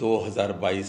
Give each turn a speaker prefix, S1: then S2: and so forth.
S1: 2022